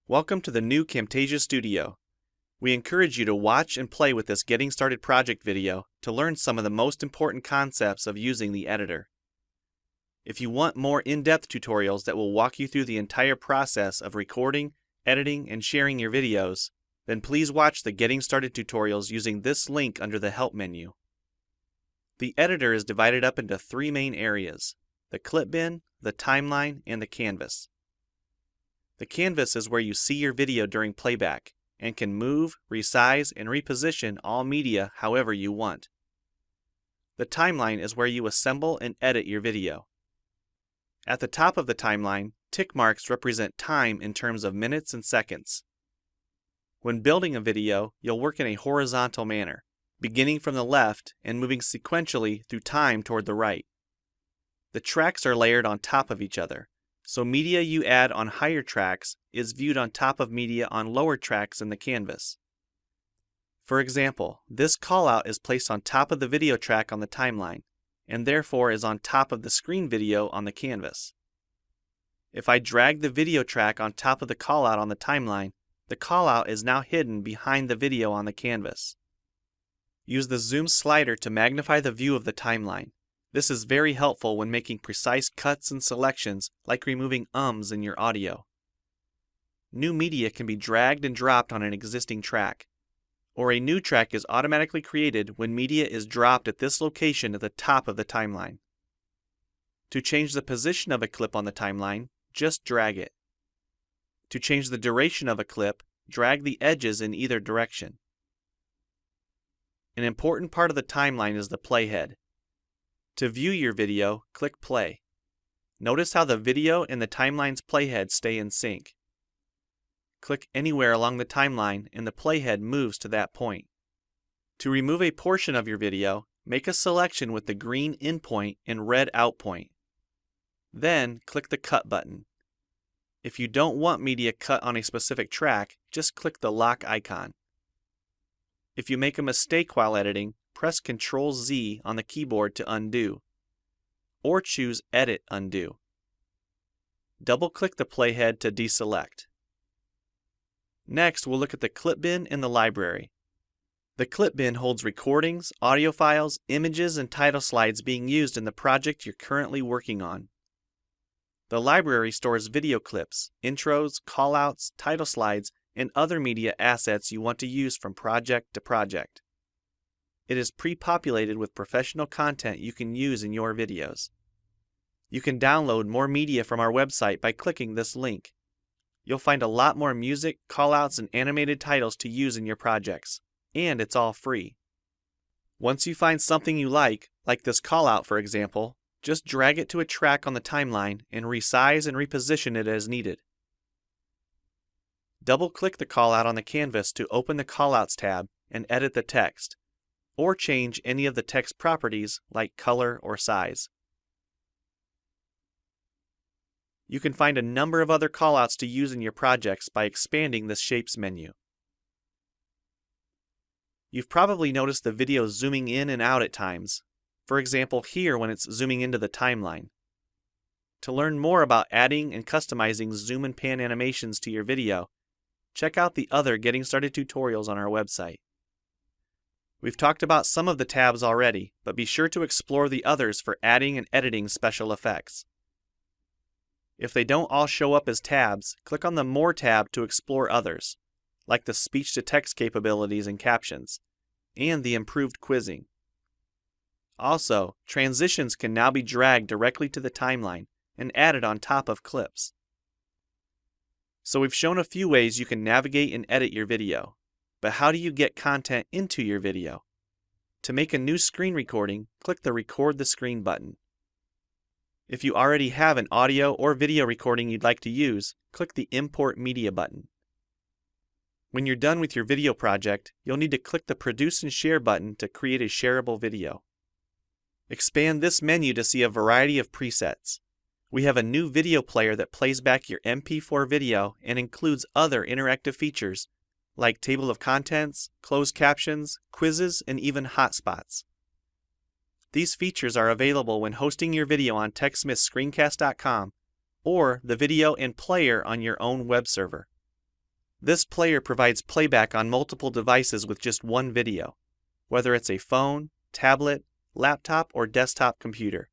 Welcome to the new Camtasia Studio. We encourage you to watch and play with this Getting Started project video to learn some of the most important concepts of using the editor. If you want more in-depth tutorials that will walk you through the entire process of recording, editing, and sharing your videos, then please watch the Getting Started tutorials using this link under the Help menu. The editor is divided up into three main areas: the clip bin, the timeline, and the canvas. The canvas is where you see your video during playback and can move, resize, and reposition all media however you want. The timeline is where you assemble and edit your video. At the top of the timeline, tick marks represent time in terms of minutes and seconds. When building a video, you'll work in a horizontal manner, beginning from the left and moving sequentially through time toward the right. The tracks are layered on top of each other, so media you add on higher tracks is viewed on top of media on lower tracks in the canvas. For example, this callout is placed on top of the video track on the timeline, and therefore is on top of the screen video on the canvas. If I drag the video track on top of the callout on the timeline, the callout is now hidden behind the video on the canvas. Use the zoom slider to magnify the view of the timeline. This is very helpful when making precise cuts and selections, like removing ums in your audio. New media can be dragged and dropped on an existing track, or a new track is automatically created when media is dropped at this location at the top of the timeline. To change the position of a clip on the timeline, just drag it. To change the duration of a clip, drag the edges in either direction. An important part of the timeline is the playhead. To view your video, click play. Notice how the video and the timeline's playhead stay in sync. Click anywhere along the timeline and the playhead moves to that point. To remove a portion of your video, make a selection with the green in point and red out point. Then click the cut button. If you don't want media cut on a specific track, just click the lock icon. If you make a mistake while editing, press Ctrl-Z on the keyboard to undo, or choose Edit Undo. Double-click the playhead to deselect. Next, we'll look at the clip bin in the library. The clip bin holds recordings, audio files, images, and title slides being used in the project you're currently working on. The library stores video clips, intros, callouts, title slides, and other media assets you want to use from project to project. It is pre-populated with professional content you can use in your videos. You can download more media from our website by clicking this link. You'll find a lot more music, callouts, and animated titles to use in your projects, and it's all free. Once you find something you like this callout for example, just drag it to a track on the timeline and resize and reposition it as needed. Double-click the callout on the canvas to open the Callouts tab and edit the text, or change any of the text properties like color or size. You can find a number of other callouts to use in your projects by expanding the Shapes menu. You've probably noticed the video zooming in and out at times, for example here when it's zooming into the timeline. To learn more about adding and customizing zoom and pan animations to your video, check out the other Getting Started tutorials on our website. We've talked about some of the tabs already, but be sure to explore the others for adding and editing special effects. If they don't all show up as tabs, click on the More tab to explore others, like the speech-to-text capabilities and captions, and the improved quizzing. Also, transitions can now be dragged directly to the timeline and added on top of clips. So we've shown a few ways you can navigate and edit your video. But how do you get content into your video? To make a new screen recording, click the Record the Screen button. If you already have an audio or video recording you'd like to use, click the Import Media button. When you're done with your video project, you'll need to click the Produce and Share button to create a shareable video. Expand this menu to see a variety of presets. We have a new video player that plays back your MP4 video and includes other interactive features like table of contents, closed captions, quizzes, and even hotspots. These features are available when hosting your video on TechSmithScreencast.com or the video and player on your own web server. This player provides playback on multiple devices with just one video, whether it's a phone, tablet, laptop, or desktop computer.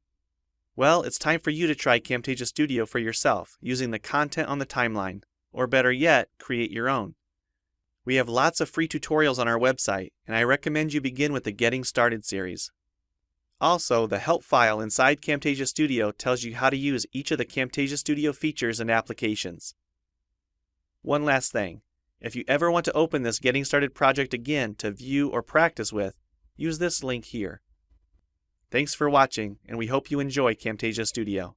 Well, it's time for you to try Camtasia Studio for yourself using the content on the timeline, or better yet, create your own. We have lots of free tutorials on our website, and I recommend you begin with the Getting Started series. Also, the help file inside Camtasia Studio tells you how to use each of the Camtasia Studio features and applications. One last thing, if you ever want to open this Getting Started project again to view or practice with, use this link here. Thanks for watching, and we hope you enjoy Camtasia Studio.